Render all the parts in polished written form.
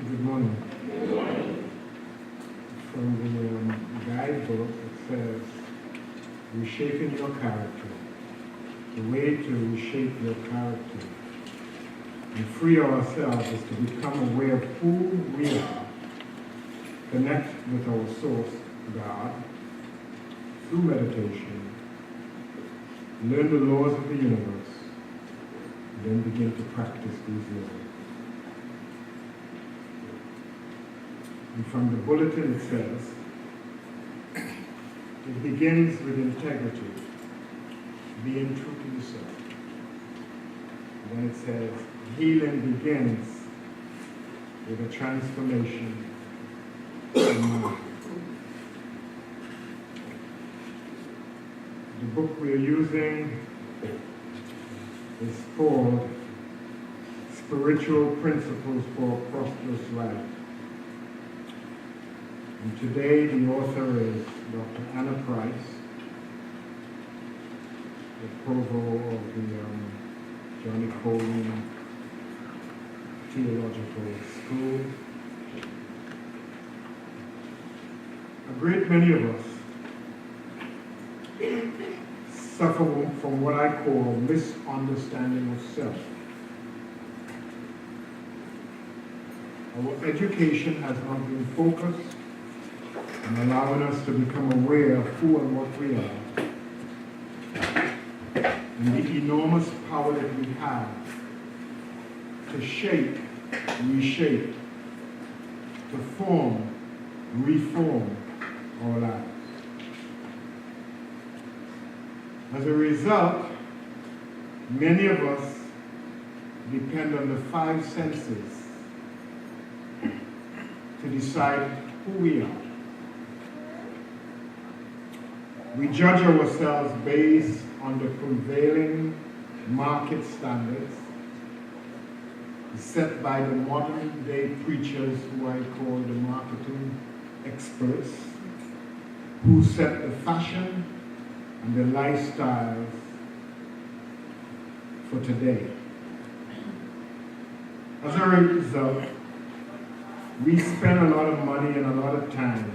Good morning. Good morning. From the guidebook, it says, reshaping your character. The way to reshape your character and free ourselves is to become aware of who we are, connect with our source, God, through meditation, learn the laws of the universe, and then begin to practice these laws. And from the bulletin it says, it begins with integrity, being true to yourself. And then it says, healing begins with a transformation of mind. The book we're using is called Spiritual Principles for a Prosperous Life. And today the author is Dr. Anna Price, the provost of the Johnny Coleman Theological School. A great many of us suffer from what I call misunderstanding of self. Our education has not been focused on allowing us to become aware of who and what we are, and the enormous power that we have to shape, reshape, to form, reform our lives. As a result, many of us depend on the five senses to decide who we are. We judge ourselves based on the prevailing market standards set by the modern day preachers who I call the marketing experts, who set the fashion and the lifestyles for today. As a result, we spend a lot of money and a lot of time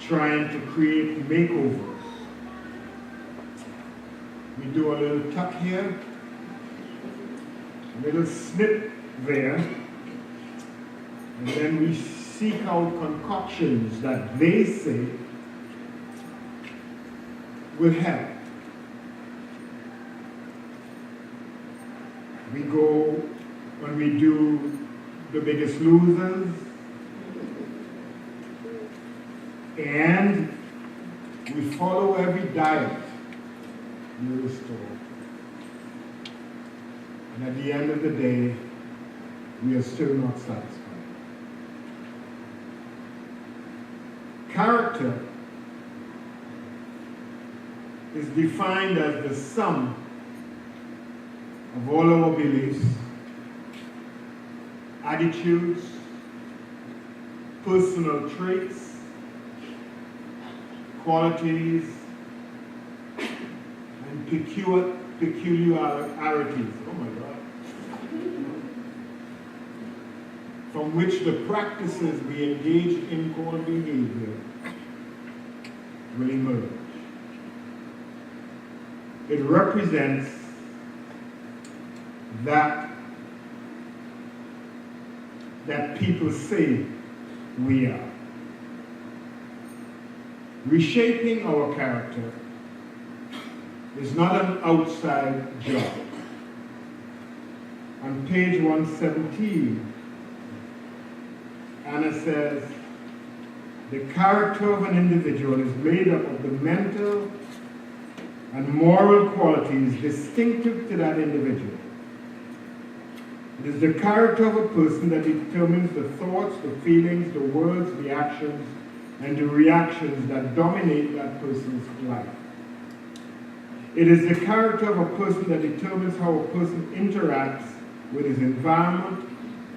trying to create makeovers. We do a little tuck here, a little snip there, and then we seek out concoctions that they say will help. We go when we do The Biggest Losers, and we follow every diet in the store. And at the end of the day, we are still not satisfied. Character is defined as the sum of all our beliefs, attitudes, personal traits, qualities, and peculiarities, oh my God, from which the practices we engage in called behavior will emerge. It represents that people say we are. Reshaping our character is not an outside job. On page 117, Anna says, the character of an individual is made up of the mental and moral qualities distinctive to that individual. It is the character of a person that determines the thoughts, the feelings, the words, the actions, and the reactions that dominate that person's life. It is the character of a person that determines how a person interacts with his environment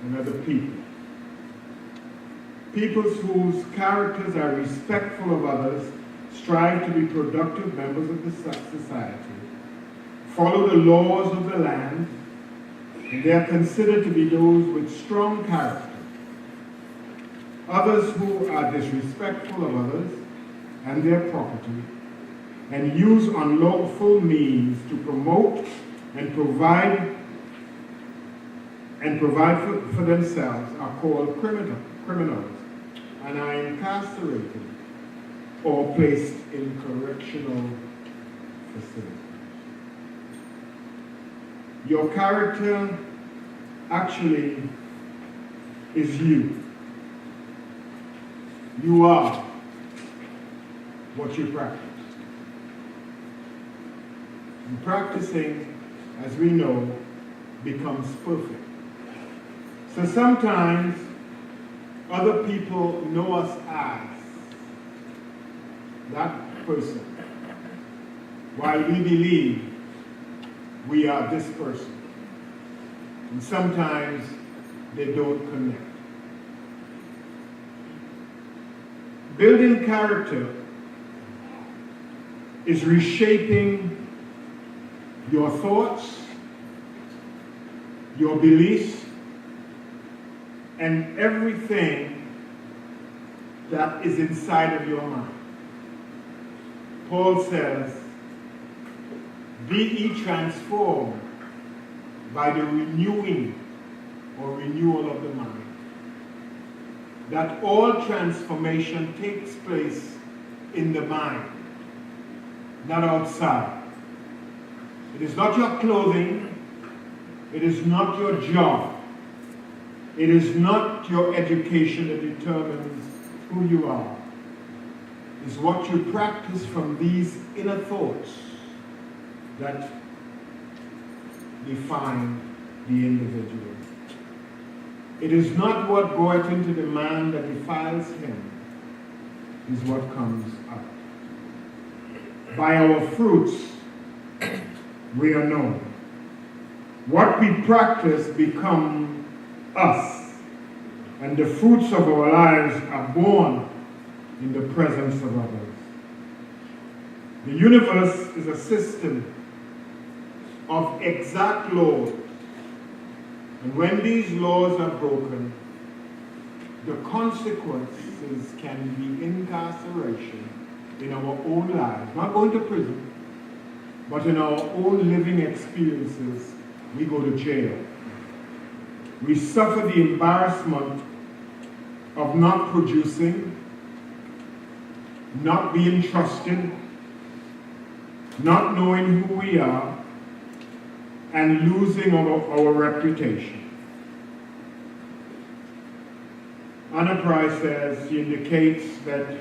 and other people. People whose characters are respectful of others strive to be productive members of the society, follow the laws of the land, And they are considered to be those with strong character. Others who are disrespectful of others and their property and use unlawful means to promote and provide for themselves are called criminals and are incarcerated or placed in correctional facilities. Your character actually is you. You are what you practice. And practicing, as we know, becomes perfect. So sometimes other people know us as that person, while we believe we are this person. And sometimes they don't connect. Building character is reshaping your thoughts, your beliefs, and everything that is inside of your mind. Paul says, be ye transformed by the renewing or renewal of the mind. That all transformation takes place in the mind, not outside. It is not your clothing. It is not your job. It is not your education that determines who you are. It's what you practice from these inner thoughts that define the individual. It is not what goeth into the man that defiles him, is what comes out. By our fruits we are known. What we practice become us, and the fruits of our lives are born in the presence of others. The universe is a system of exact laws, and when these laws are broken, the consequences can be incarceration in our own lives, not going to prison, but in our own living experiences. We go to jail. We suffer the embarrassment of not producing, not being trusted, not knowing who we are, and losing our reputation. Anna Price says, she indicates that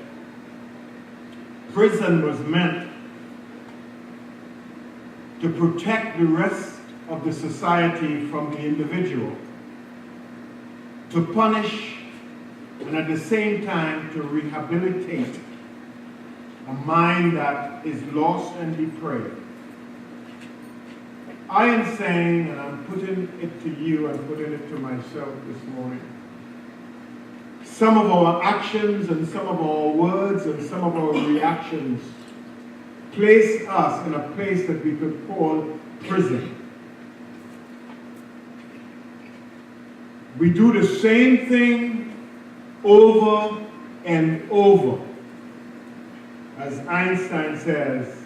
prison was meant to protect the rest of the society from the individual, to punish and at the same time to rehabilitate a mind that is lost and depraved. I am saying, and I'm putting it to you, I'm putting it to myself this morning, some of our actions and some of our words and some of our reactions place us in a place that we could call prison. We do the same thing over and over. As Einstein says,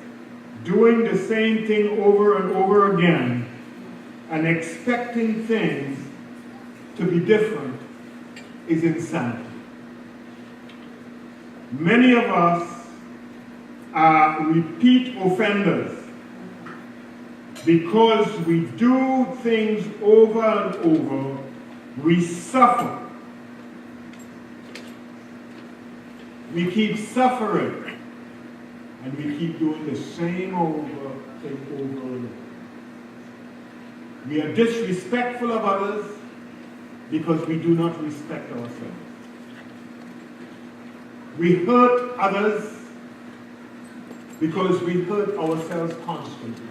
doing the same thing over and over again and expecting things to be different is insanity. Many of us are repeat offenders because we do things over and over. We suffer. We keep suffering, and we keep doing the same thing over and over. We are disrespectful of others because we do not respect ourselves. We hurt others because we hurt ourselves constantly.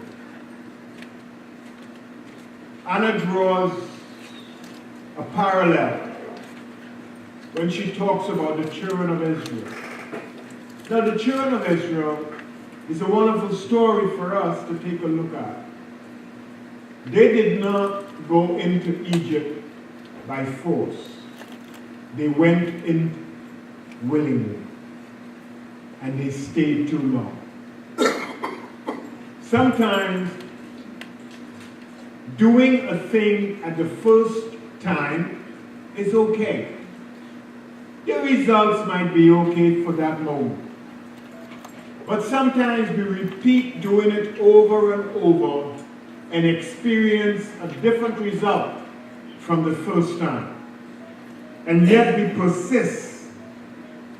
Anna draws a parallel when she talks about the children of Israel. Now, the children of Israel is a wonderful story for us to take a look at. They did not go into Egypt by force. They went in willingly, and they stayed too long. Sometimes doing a thing at the first time is okay. The results might be okay for that moment. But sometimes we repeat doing it over and over and experience a different result from the first time. And yet we persist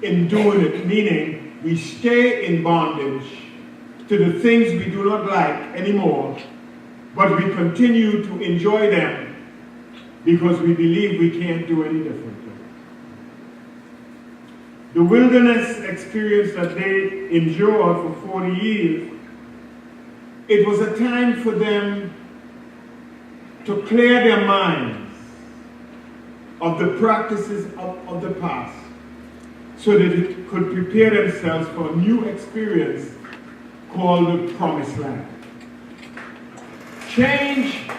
in doing it, meaning we stay in bondage to the things we do not like anymore, but we continue to enjoy them because we believe we can't do any differently. The wilderness experience that they endured for 40 years, it was a time for them to clear their minds of the practices of the past so that it could prepare themselves for a new experience called the Promised Land. Change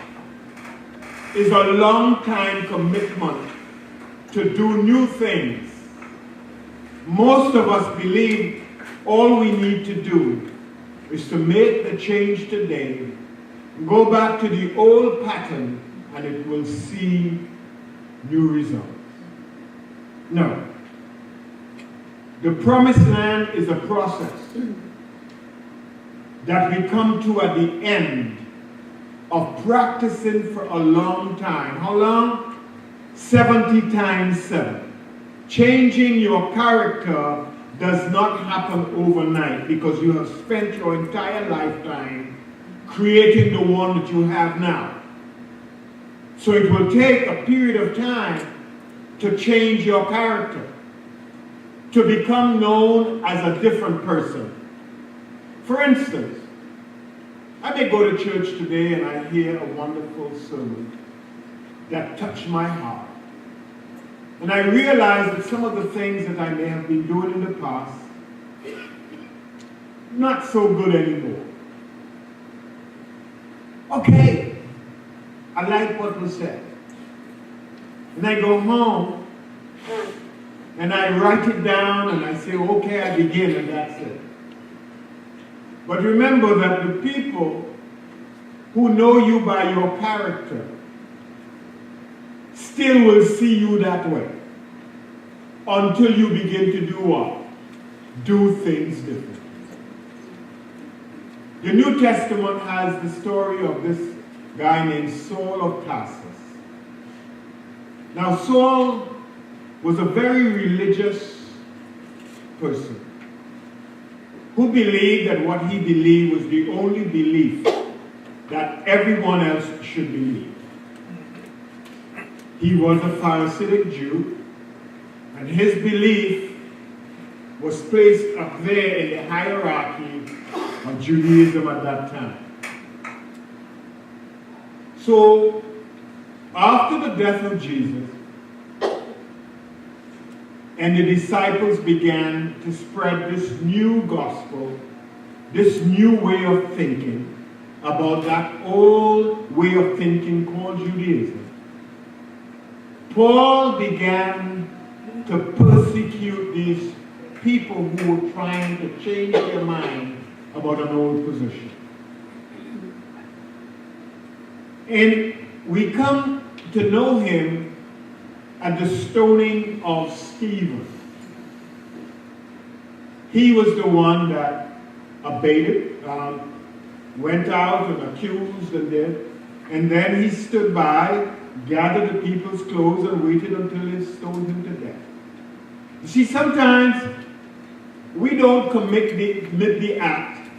is a long-time commitment to do new things. Most of us believe all we need to do is to make the change today, go back to the old pattern, and it will see new results. No. The Promised Land is a process that we come to at the end of practicing for a long time. How long? 70 times 7. Changing your character does not happen overnight because you have spent your entire lifetime creating the one that you have now. So it will take a period of time to change your character, to become known as a different person. For instance, I may go to church today and I hear a wonderful sermon that touched my heart. And I realize that some of the things that I may have been doing in the past, not so good anymore. Okay, I like what was said. And I go home and I write it down and I say, okay, I begin, and that's it. But remember that the people who know you by your character still will see you that way until you begin to do what? Do things differently. The New Testament has the story of this guy named Saul of Tarsus. Now Saul was a very religious person who believed that what he believed was the only belief that everyone else should believe. He was a Pharisaic Jew, and his belief was placed up there in the hierarchy of Judaism at that time. So, after the death of Jesus, and the disciples began to spread this new gospel, this new way of thinking about that old way of thinking called Judaism, Paul began to persecute these people who were trying to change their mind about an old position. And we come to know him at the stoning of Stephen. He was the one that abated, went out and accused and did, and then he stood by, gathered the people's clothes and waited until they stoned him to death. You see, sometimes we don't commit the act,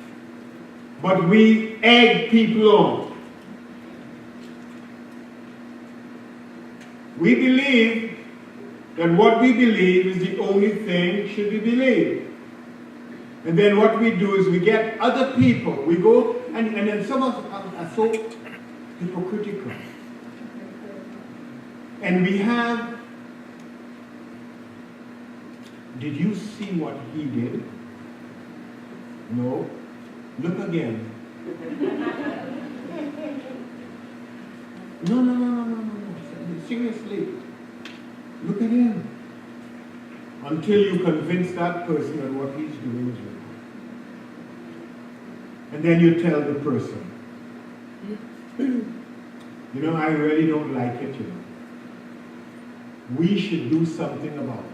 but we egg people on. We believe that what we believe is the only thing should be believed. And then what we do is we get other people. We go, and then some of us are so hypocritical. And we have, did you see what he did? No. Look again. No, no, no, no, no, no, no. Seriously. Look at him. Until you convince that person that what he's doing is wrong. And then you tell the person, you know, I really don't like it, you know. We should do something about it.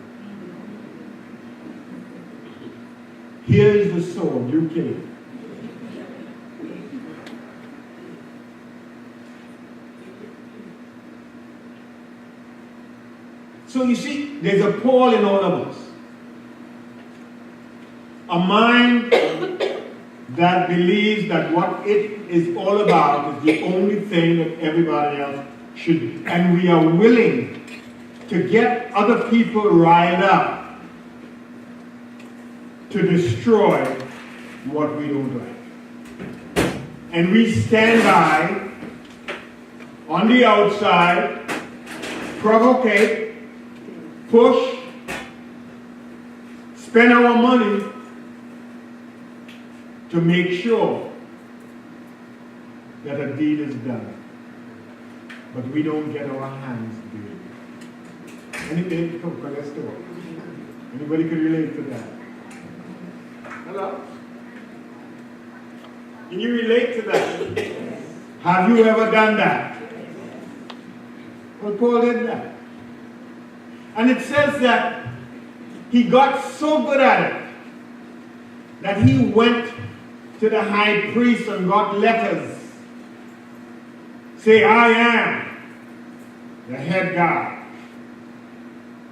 Here is the sword, you kill it. So you see, there's a Paul in all of us. A mind that believes that what it is all about is the only thing that everybody else should do. And we are willing to get other people riled up to destroy what we don't like. And we stand by on the outside, provocate, push, spend our money to make sure that a deed is done. But we don't get our hands dirty. Anybody, come, let's talk. Anybody can relate to that? Hello? Can you relate to that? Yes. Have you ever done that? Yes. Well, Paul did that. And it says that he got so good at it that he went to the high priest and got letters. Say, I am the head guy.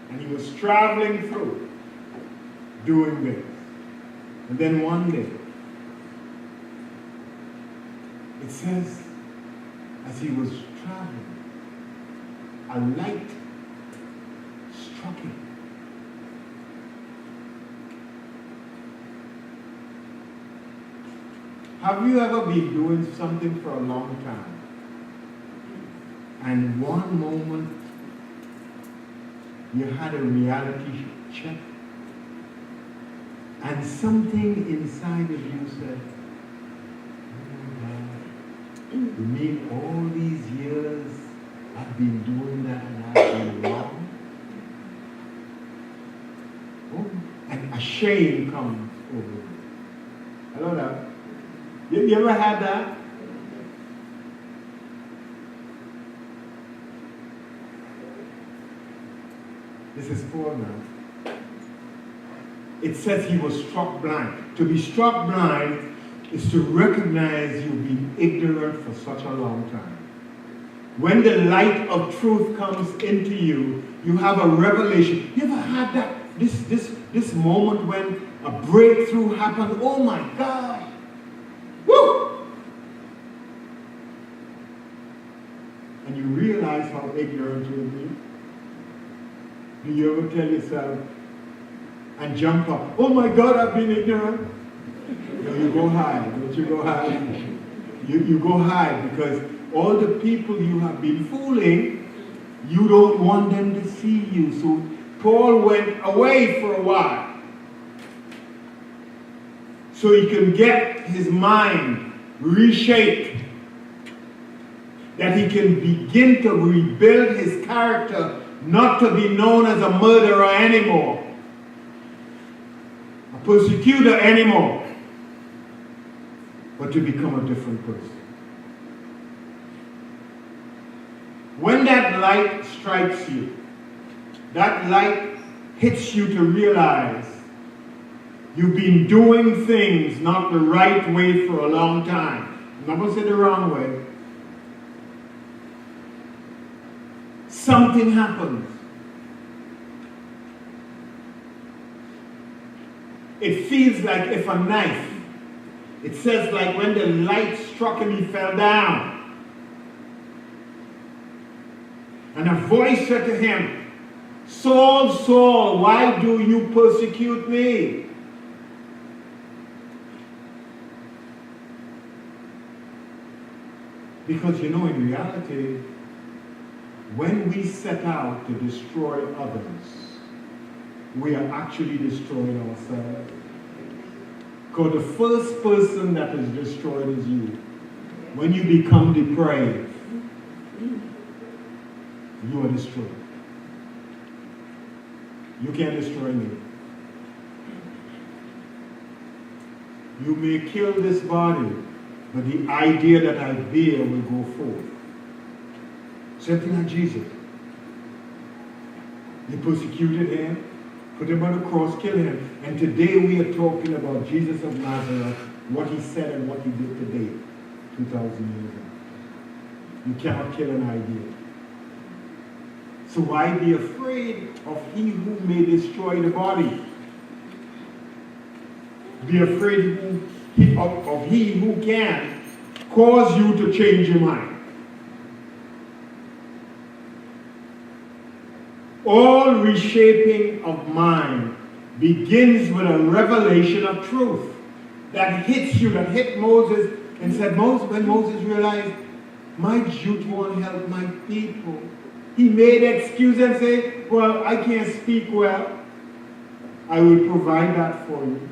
And he was traveling through doing this. And then one day, it says, as he was traveling, a light struck him. Have you ever been doing something for a long time? And one moment, you had a reality check. And something inside of you said, oh my God, you mean all these years I've been doing that and I've been wrong? Oh, and a shame comes over you. Hello there. You ever had that? This is Paul now. It says he was struck blind. To be struck blind is to recognize you've been ignorant for such a long time. When the light of truth comes into you, you have a revelation. You ever had that? This moment when a breakthrough happened? Oh my God! Woo! And you realize how ignorant you've been. Do you ever tell yourself and jump up, oh my God, I've been ignorant? No, you go hide. Don't you go hide? You go hide because all the people you have been fooling, you don't want them to see you. So Paul went away for a while so he can get his mind reshaped, that he can begin to rebuild his character, not to be known as a murderer anymore, a persecutor anymore, but to become a different person. When that light strikes you, that light hits you to realize you've been doing things not the right way for a long time. I'm not going to say the wrong way. Something happens. It feels like if a knife. It says like when the light struck him, he fell down. And a voice said to him, Saul, Saul, why do you persecute me? Because you know, in reality, when we set out to destroy others, we are actually destroying ourselves. Because the first person that is destroyed is you. When you become depraved, you are destroyed. You can't destroy me. You may kill this body, but the idea that I bear will go forth. Same thing like Jesus. They persecuted him, put him on the cross, killed him. And today we are talking about Jesus of Nazareth, what he said and what he did today, 2,000 years ago. You cannot kill an idea. So why be afraid of he who may destroy the body? Be afraid of he who can cause you to change your mind. All reshaping of mind begins with a revelation of truth that hits you, that hit Moses and said, when Moses realized, my duty won't help my people. He made excuses and said, well, I can't speak well. I will provide that for you.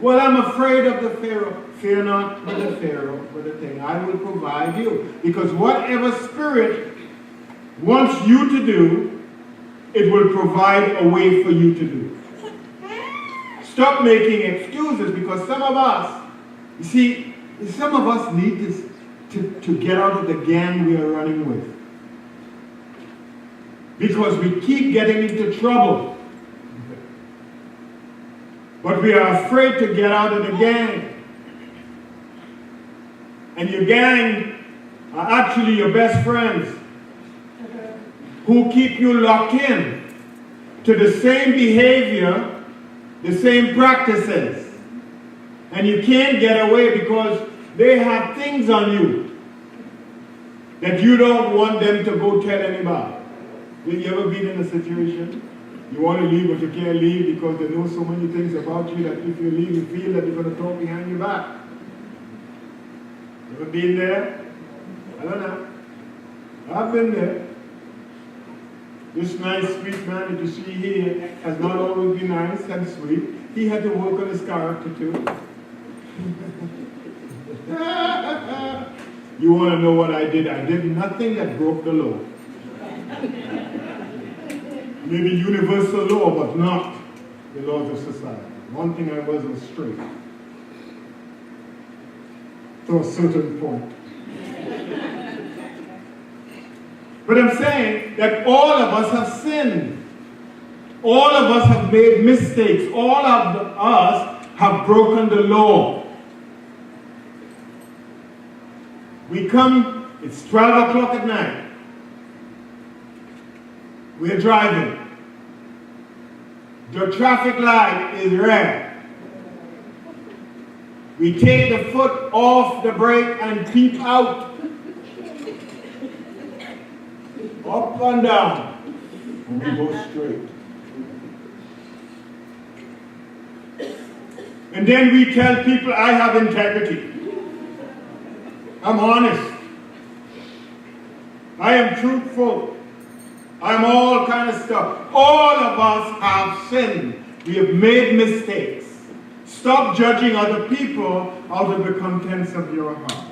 Well, I'm afraid of the Pharaoh. Fear not with the Pharaoh, with the thing. I will provide you. Because whatever spirit wants you to do, it will provide a way for you to do. Stop making excuses, because some of us, you see, some of us need to get out of the gang we are running with. Because we keep getting into trouble. But we are afraid to get out of the gang. And your gang are actually your best friends who keep you locked in to the same behavior, the same practices. And you can't get away because they have things on you that you don't want them to go tell anybody. Have you ever been in a situation? You want to leave, but you can't leave because they know so many things about you that if you leave, you feel that they're going to talk behind your back. Ever been there? I don't know. I've been there. This nice, sweet man that you see here has not always been nice and sweet. He had to work on his character too. You want to know what I did? I did nothing that broke the law. Maybe universal law, but not the laws of society. One thing I was straight. To a certain point. But I'm saying that all of us have sinned. All of us have made mistakes. All of us have broken the law. We come, it's 12 o'clock at night. We're driving. The traffic light is red. We take the foot off the brake and peep out. Up and down. And we go straight. And then we tell people I have integrity. I'm honest. I am truthful. I'm all kind of stuff. All of us have sinned. We have made mistakes. Stop judging other people out of the contents of your heart.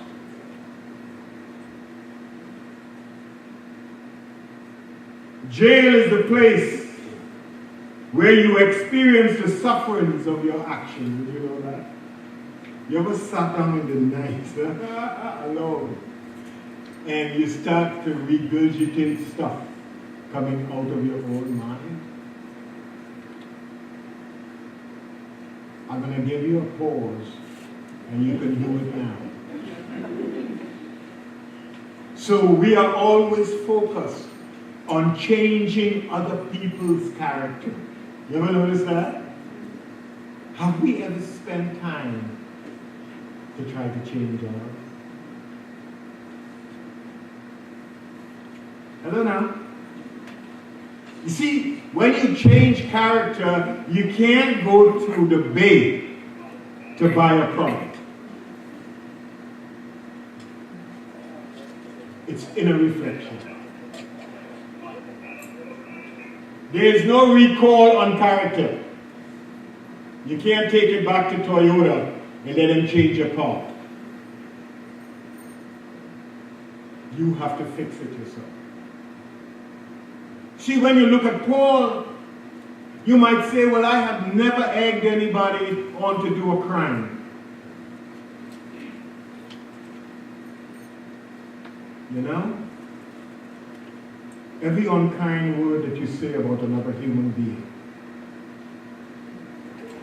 Jail is the place where you experience the sufferings of your actions. Did you know that? You ever sat down in the night alone and you start to regurgitate stuff coming out of your own mind? I'm going to give you a pause and you can do it now. So we are always focused on changing other people's character. You ever notice that? Have we ever spent time to try to change ours? I don't know. You see, when you change character, you can't go through the bay to buy a product. It's inner reflection. There is no recall on character. You can't take it back to Toyota and let them change your car. You have to fix it yourself. See, when you look at Paul, you might say, well, I have never egged anybody on to do a crime. You know? Every unkind word that you say about another human being,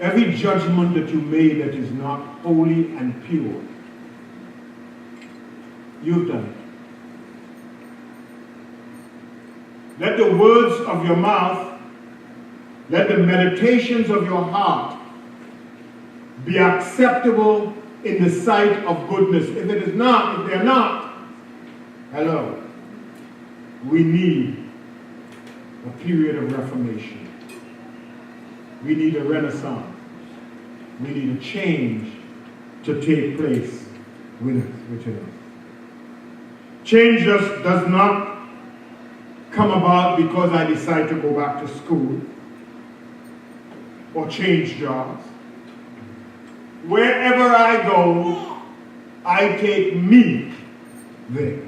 every judgment that you made that is not holy and pure, you've done it. Let the words of your mouth, let the meditations of your heart be acceptable in the sight of goodness. If it is not, if they're not, hello, we need a period of reformation. We need a renaissance. We need a change to take place within us. Change does not come about because I decide to go back to school or change jobs. Wherever I go, I take me there.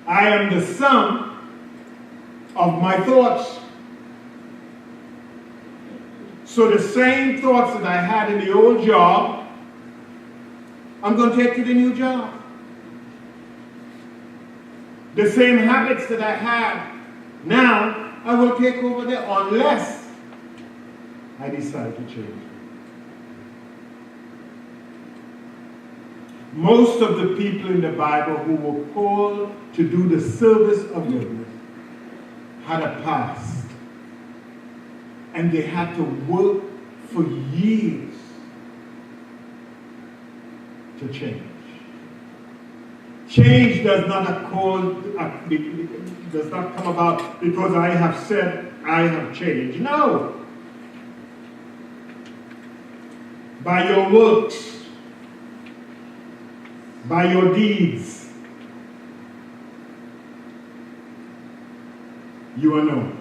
I am the sum of my thoughts. So the same thoughts that I had in the old job, I'm going to take to the new job. The same habits that I have now, I will take over there unless I decide to change. Most of the people in the Bible who were called to do the service of goodness had a past. And they had to work for years to change. Change does not come about because I have said I have changed. No. By your works, by your deeds, you are known.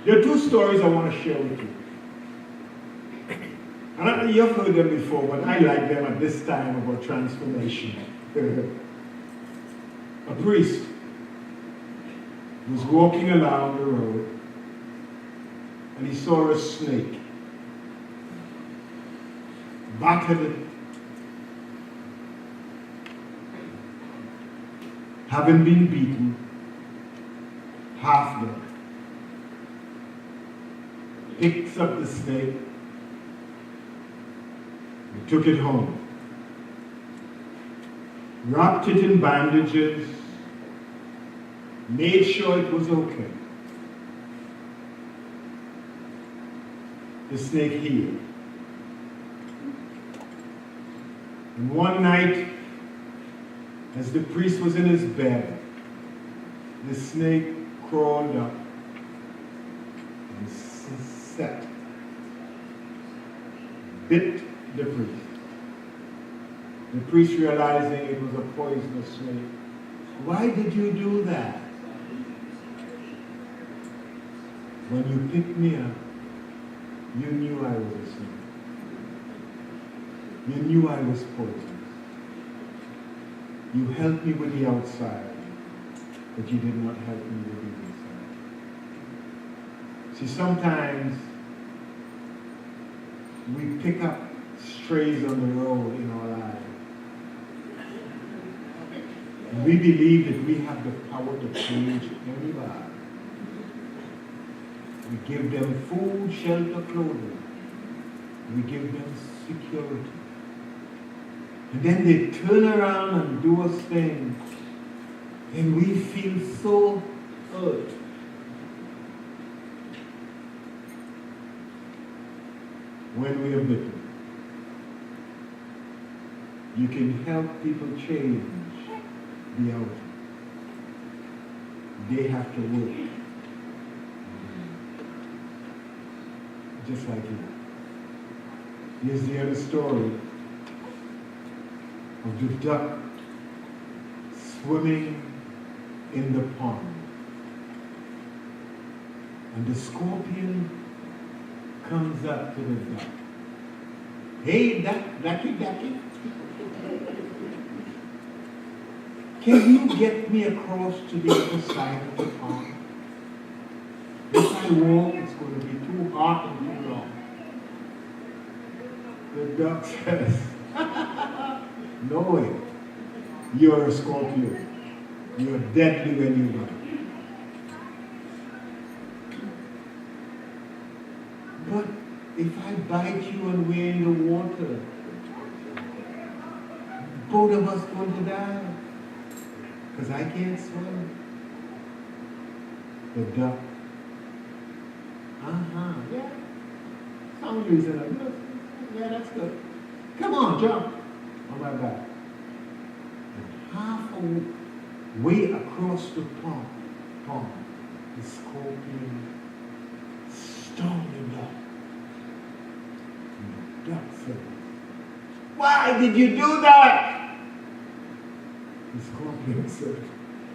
There are two stories I want to share with you. And you've heard them before, but I like them at this time about transformation. A priest was walking along the road and he saw a snake, battered, having been beaten, half dead. Picks up the snake and took it home. Wrapped it in bandages, made sure it was okay. The snake healed. And one night, as the priest was in his bed, the snake crawled up and set, bit the priest. The priest, realizing it was a poisonous snake, why did you do that? When you picked me up, you knew I was a snake. You knew I was poisonous. You helped me with the outside, but you did not help me with the inside. See, sometimes we pick up strays on the road in our lives. And we believe that we have the power to change anybody. We give them food, shelter, clothing. We give them security. And then they turn around and do us things. And we feel so hurt. When we are bitten. You can help people change the outer. They have to work. Just like you. Here's the other story of the duck swimming in the pond. And the scorpion comes up to the duck. Hey, ducky. can you get me across to the other side of the pond? If I walk, it's going to be too hot and too long. The duck says, no way. You're a scorpion. You're deadly when you run. But if I bite you and we're in the water, both of us going to die. Because I can't swim. The duck. Yeah. Some reason. Yeah, that's good. Come on, jump on my back. And half a way across the pond, the scorpion stung the duck. And the duck said, why did you do that? The scorpion said,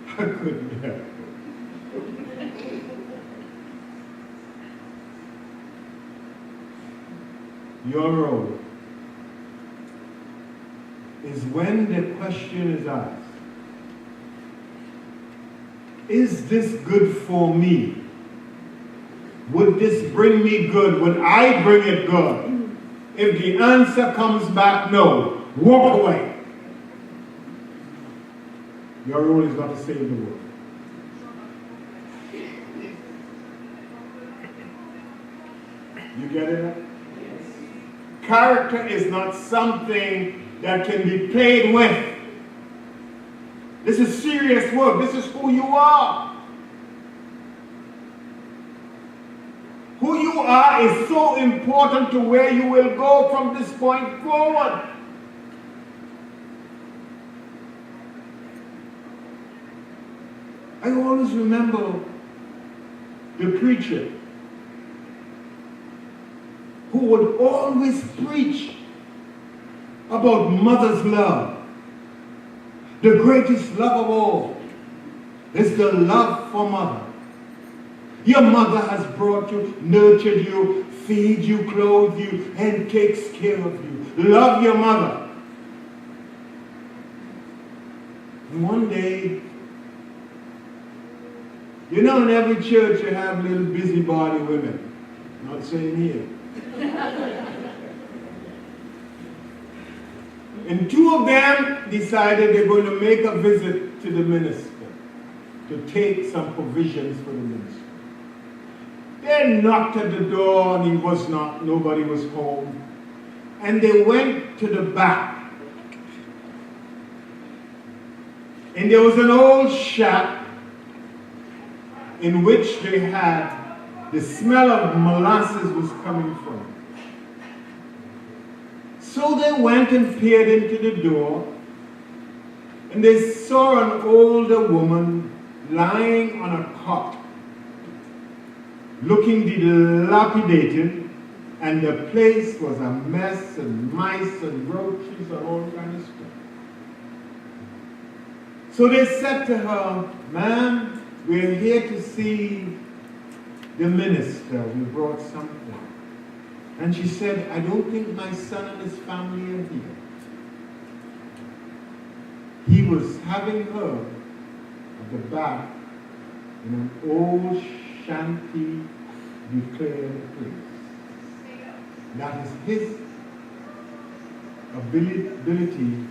I couldn't help it. Your role is when the question is asked, is this good for me? Would this bring me good? Would I bring it good? If the answer comes back no, walk away. Your role is not to save the world. You get it? Character is not something that can be played with. This is serious work. This is who you are. Who you are is so important to where you will go from this point forward. I always remember the preacher who would always preach about mother's love. The greatest love of all is the love for mother. Your mother has brought you, nurtured you, feed you, clothed you, and takes care of you. Love your mother. And one day, you know, in every church you have little busybody women. Not saying here. And two of them decided they're going to make a visit to the minister to take some provisions for the minister. They knocked at the door and he was not, nobody was home. And they went to the back. And there was an old shack in which they had the smell of molasses was coming from. So they went and peered into the door, and they saw an older woman lying on a cot, looking dilapidated, and the place was a mess and mice and roaches and all kinds of stuff. So they said to her, ma'am, we're here to see the minister. We brought something. And she said, I don't think my son and his family are here. He was having her at the back in an old shanty declared place. That is his ability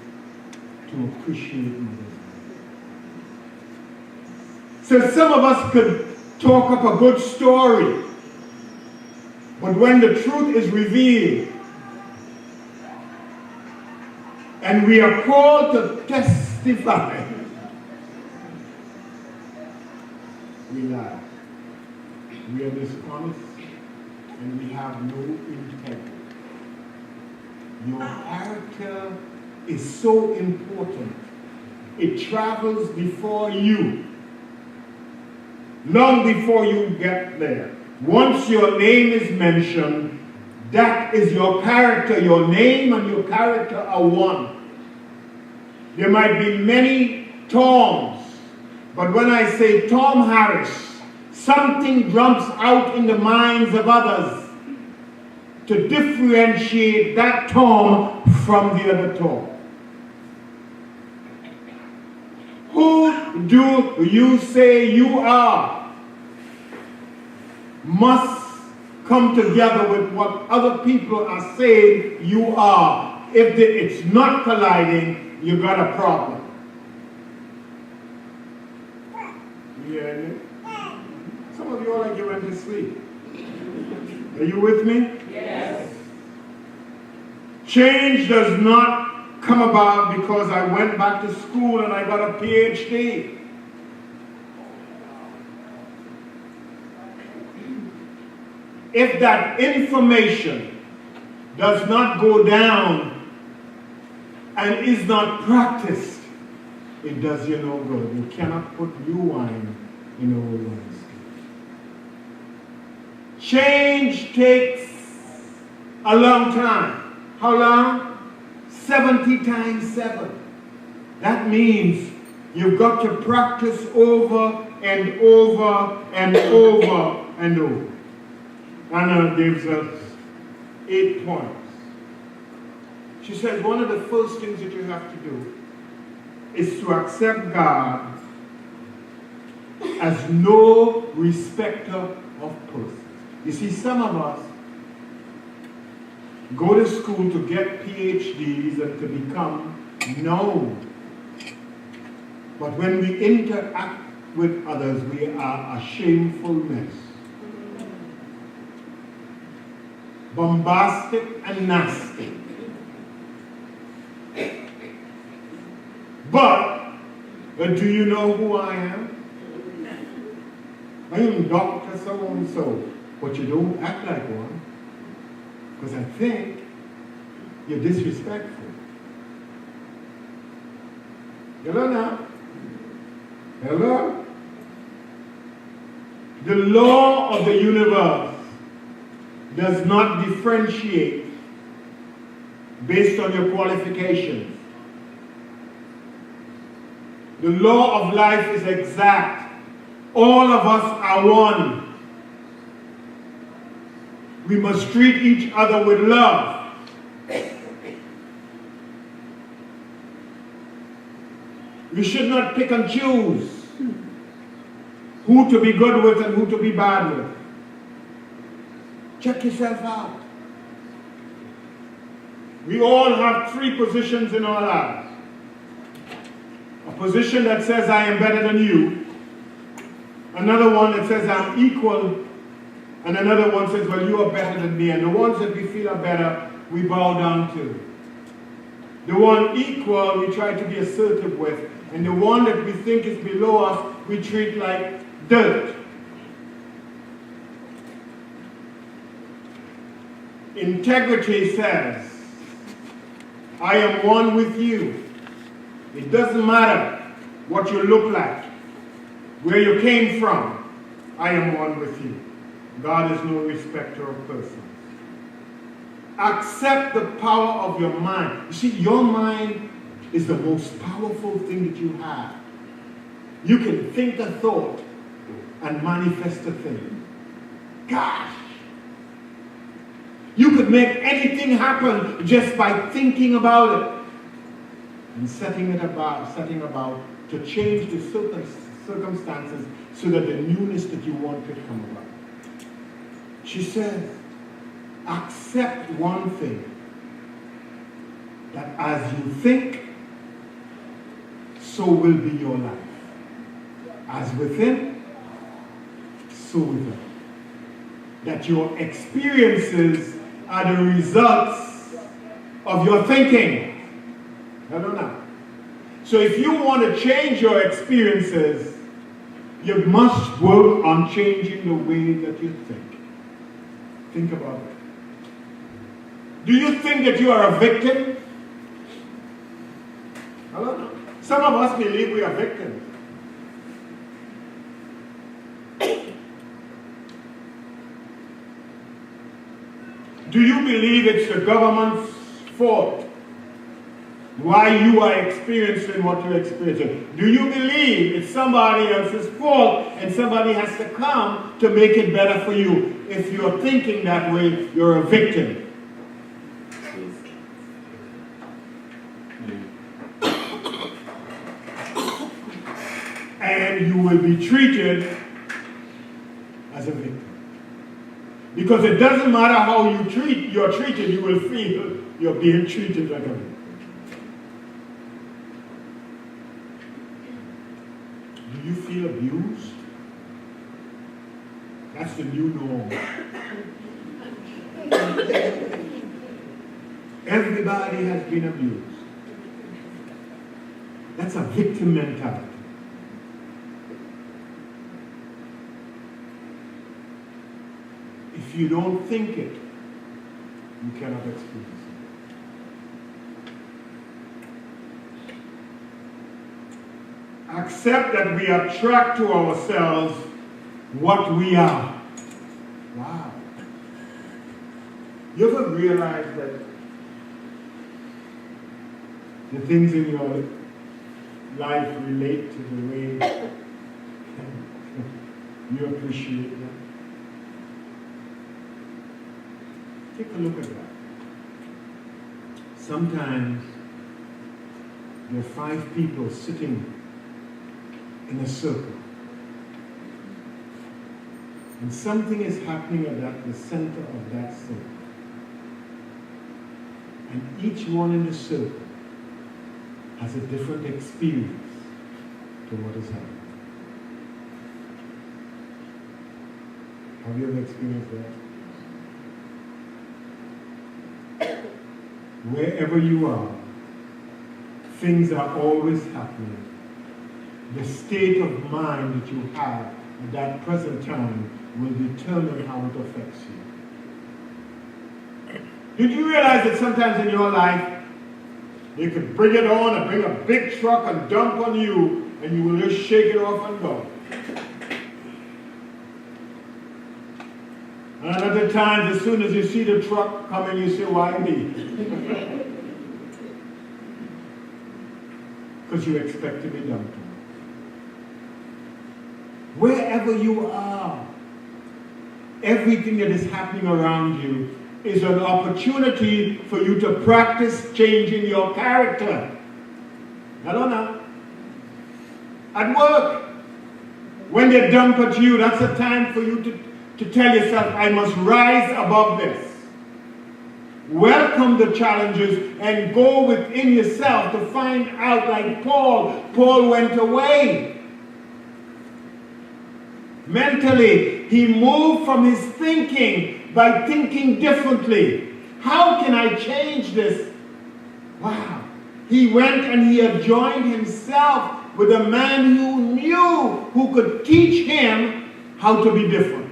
to appreciate Mother's Day. So some of us could talk up a good story, but when the truth is revealed and we are called to testify, we lie. We are dishonest and we have no integrity. Your character is so important. It travels before you, long before you get there. Once your name is mentioned, that is your character. Your name and your character are one. There might be many Toms, but when I say Tom Harris, something jumps out in the minds of others to differentiate that Tom from the other Tom. do you say you are must come together with what other people are saying you are. If it's not colliding, you got a problem. Yeah. Some of you are like you went to sleep. Are you with me? Yes. Change does not come about because I went back to school and I got a PhD. If that information does not go down and is not practiced, it does you no good. You cannot put new wine in old wine. Change takes a long time. How long? 70 times 7. That means you've got to practice over and over and over and over. Anna gives us 8 points. She says one of the first things that you have to do is to accept God as no respecter of persons. You see, some of us go to school to get PhDs and to become known. But when we interact with others, we are a shameful mess. Bombastic and nasty. But do you know who I am? I am Dr. So-and-so. But you don't act like one. Because I think you're disrespectful. Hello now? Hello? The law of the universe does not differentiate based on your qualifications. The law of life is exact. All of us are one. We must treat each other with love. We should not pick and choose who to be good with and who to be bad with. Check yourself out. We all have 3 positions in our lives. A position that says I am better than you. Another one that says I'm equal. And another one says, well, you are better than me. And the ones that we feel are better, we bow down to. The one equal, we try to be assertive with. And the one that we think is below us, we treat like dirt. Integrity says, I am one with you. It doesn't matter what you look like, where you came from. I am one with you. God is no respecter of persons. Accept the power of your mind. You see, your mind is the most powerful thing that you have. You can think a thought and manifest a thing. Gosh! You could make anything happen just by thinking about it and setting about to change the circumstances so that the newness that you want could come about. She says, accept one thing, that as you think, so will be your life. As within, so without. That your experiences are the results of your thinking. I don't know. So if you want to change your experiences, you must work on changing the way that you think. Think about it. Do you think that you are a victim? I don't know. Some of us believe we are victims. Do you believe it's the government's fault why you are experiencing what you're experiencing? Do you believe it's somebody else's fault and somebody has to come to make it better for you? If you're thinking that way, you're a victim. then you will be treated as a victim. Because it doesn't matter how you're treated, you will feel you're being treated like a victim. Do you feel abused? That's the new norm. Everybody has been abused. That's a victim mentality. If you don't think it, you cannot experience it. Accept that we attract to ourselves what we are. Wow. You ever realize that the things in your life relate to the way you appreciate them? Take a look at that. Sometimes there are 5 people sitting in a circle. And something is happening at the center of that circle. And each one in the circle has a different experience to what is happening. Have you ever experienced that? Wherever you are, things are always happening. The state of mind that you have at that present time will determine how it affects you. Did you realize that sometimes in your life, they could bring it on and bring a big truck and dump on you, and you will just shake it off and go? And at other times, as soon as you see the truck coming, you say, why me? Because you expect to be dumped on. Wherever you are, everything that is happening around you is an opportunity for you to practice changing your character. I don't know. At work, when they dump at you, that's a time for you to tell yourself, I must rise above this. Welcome the challenges and go within yourself to find out, like Paul. Paul went away. Mentally, he moved from his thinking by thinking differently. How can I change this? Wow. He went and he had joined himself with a man who knew, who could teach him how to be different.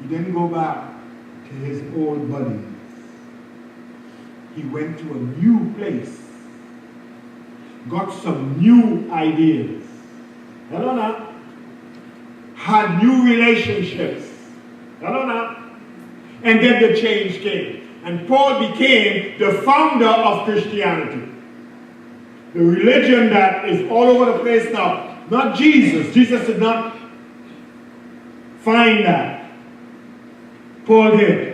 He didn't go back to his old buddies. He went to a new place. Got some new ideas. Hello now. Had new relationships. Hello now. And then the change came. And Paul became the founder of Christianity. The religion that is all over the place now. Not Jesus. Jesus did not find that. Paul did.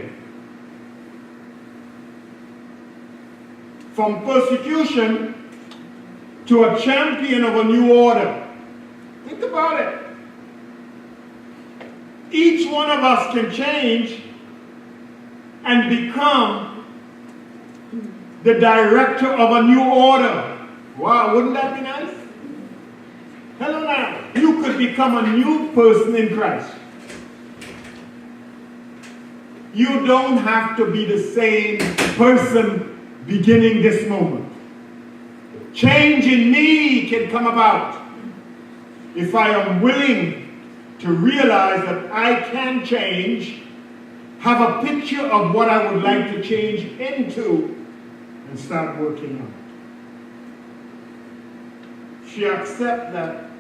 From persecution to a champion of a new order. Think about it. Each one of us can change and become the director of a new order. Wow, wouldn't that be nice? Hello now. You could become a new person in Christ. You don't have to be the same person beginning this moment. Change in me can come about if I am willing to realize that I can change, have a picture of what I would like to change into, and start working on it. She accepts that.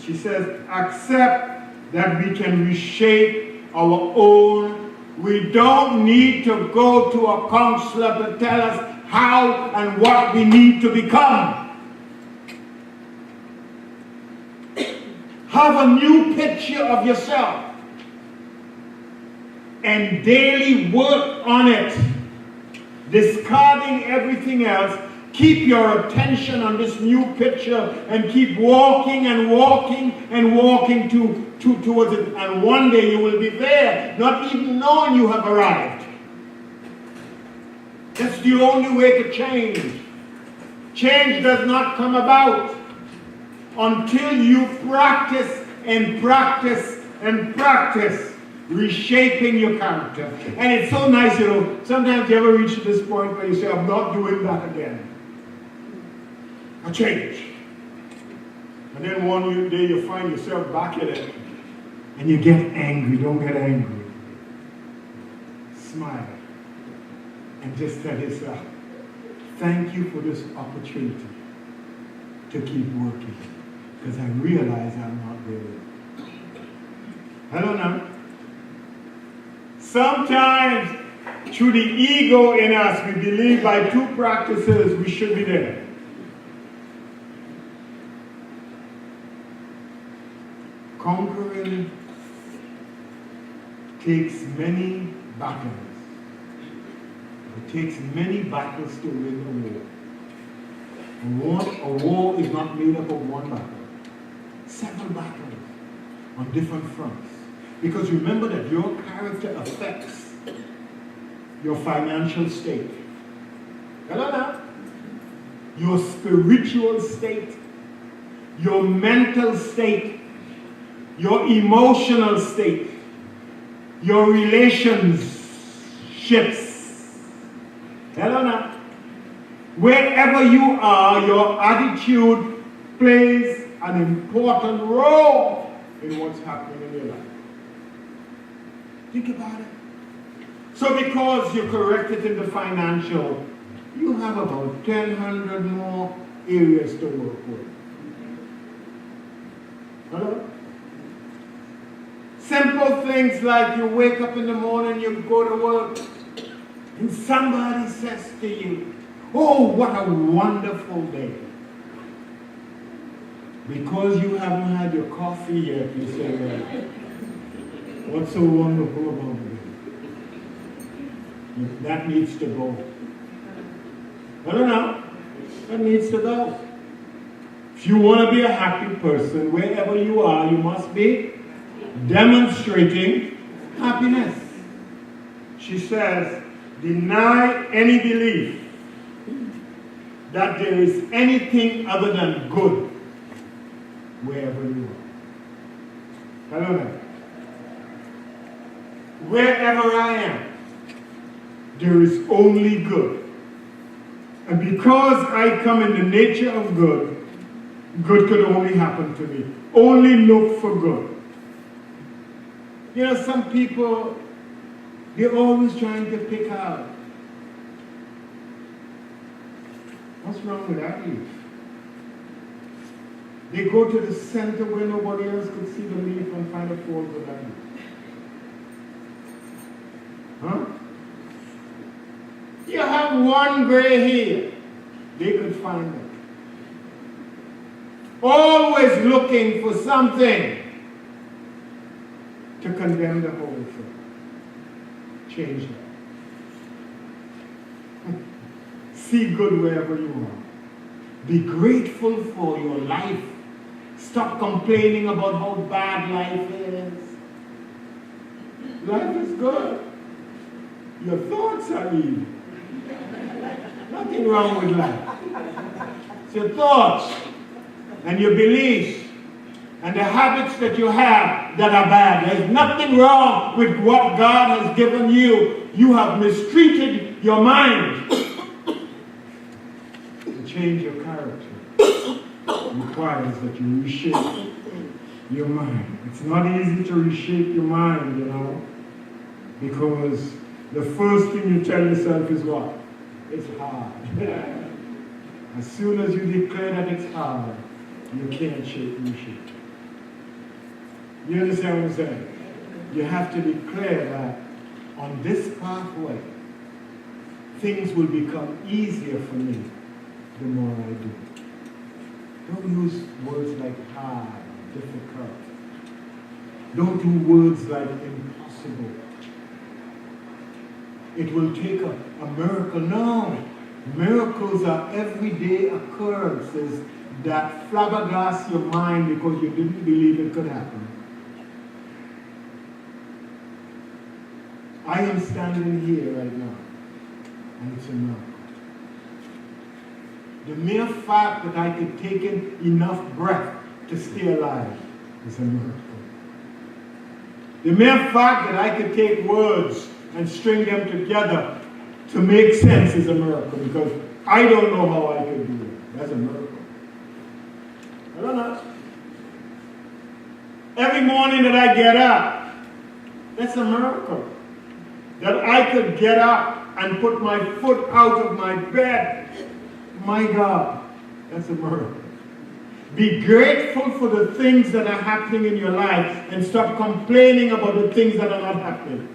She says, accept that we can reshape our own. We don't need to go to a counselor to tell us how and what we need to become. Have a new picture of yourself and daily work on it, discarding everything else Keep your attention on this new picture and keep walking and walking and walking towards it. And one day you will be there, not even knowing you have arrived. That's the only way to change. Change does not come about until you practice and practice and practice reshaping your character. And it's so nice, you know, sometimes you ever reach to this point where you say, I'm not doing that again. I change. And then one day you find yourself back in it and you get angry. Don't get angry. Smile. And just tell yourself, thank you for this opportunity to keep working. Because I realize I'm not there yet. I don't know. Sometimes through the ego in us, we believe by 2 practices we should be there. Conquering takes many battles. It takes many battles to win a war. A war is not made up of one battle. Several battles on different fronts. Because remember that your character affects your financial state. Hello now? Your spiritual state. Your mental state. Your emotional state. Your relationships. Hello now? Wherever you are, your attitude plays an important role in what's happening in your life. Think about it. So because you're corrected in the financial, you have about 1,000 more areas to work with. Hello? Simple things like you wake up in the morning, you go to work, and somebody says to you, oh, what a wonderful day. Because you haven't had your coffee yet, you say, well, what's so wonderful about it? That needs to go. I don't know. That needs to go. If you want to be a happy person, wherever you are, you must be demonstrating happiness. She says, deny any belief that there is anything other than good wherever you are. Hello there. Wherever I am, there is only good. And because I come in the nature of good, good could only happen to me. Only look for good. You know, some people, they're always trying to pick out. What's wrong with that leaf? They go to the center where nobody else could see the leaf and find a fault with that leaf. Huh? You have one gray hair. They could find it. Always looking for something to condemn the whole thing. Change that. See good wherever you are. Be grateful for your life. Stop complaining about how bad life is. Life is good. Your thoughts are evil. Nothing wrong with life. It's your thoughts and your beliefs and the habits that you have that are bad. There's nothing wrong with what God has given you. You have mistreated your mind. To change your character requires that you reshape your mind. It's not easy to reshape your mind, you know, because the first thing you tell yourself is what? It's hard. As soon as you declare that it's hard, you can't reshape. You understand what I'm saying? You have to declare that on this pathway, things will become easier for me the more I do. Don't use words like hard, difficult. Don't do words like impossible. It will take a miracle. No. Miracles are everyday occurrences that flabbergast your mind because you didn't believe it could happen. I am standing here right now, and it's a miracle. The mere fact that I could take in enough breath to stay alive is a miracle. The mere fact that I could take words and string them together to make sense is a miracle, because I don't know how I could do it. That's a miracle. I don't know. Every morning that I get up, that's a miracle. That I could get up and put my foot out of my bed. My God, that's a miracle. Be grateful for the things that are happening in your life and stop complaining about the things that are not happening.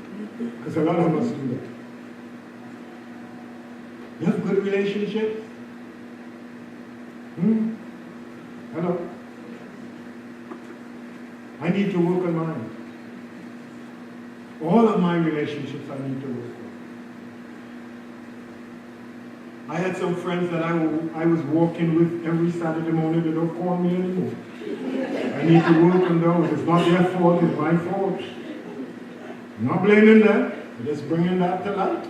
Because a lot of us do that. You have good relationships? Hello? I need to work on mine. All of my relationships I need to work on. I had some friends that I was walking with every Saturday morning. They don't call me anymore. I need to work on those. It's not their fault, it's my fault. I'm not blaming them. I'm just bringing that to light.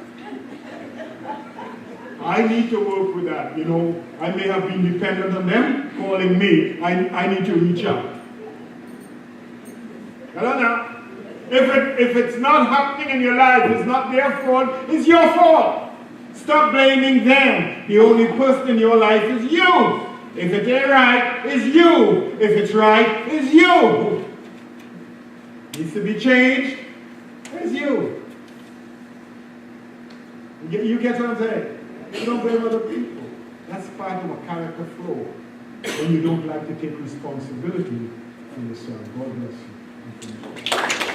I need to work with that. You know, I may have been dependent on them calling me. I need to reach out. I don't know. If it's not happening in your life, it's not their fault, it's your fault. Stop blaming them. The only person in your life is you. If it ain't right, it's you. If it's right, it's you. Needs to be changed, it's you. You get what I'm saying? You don't blame other people. That's part of a character flaw. When you don't like to take responsibility for yourself. God bless you.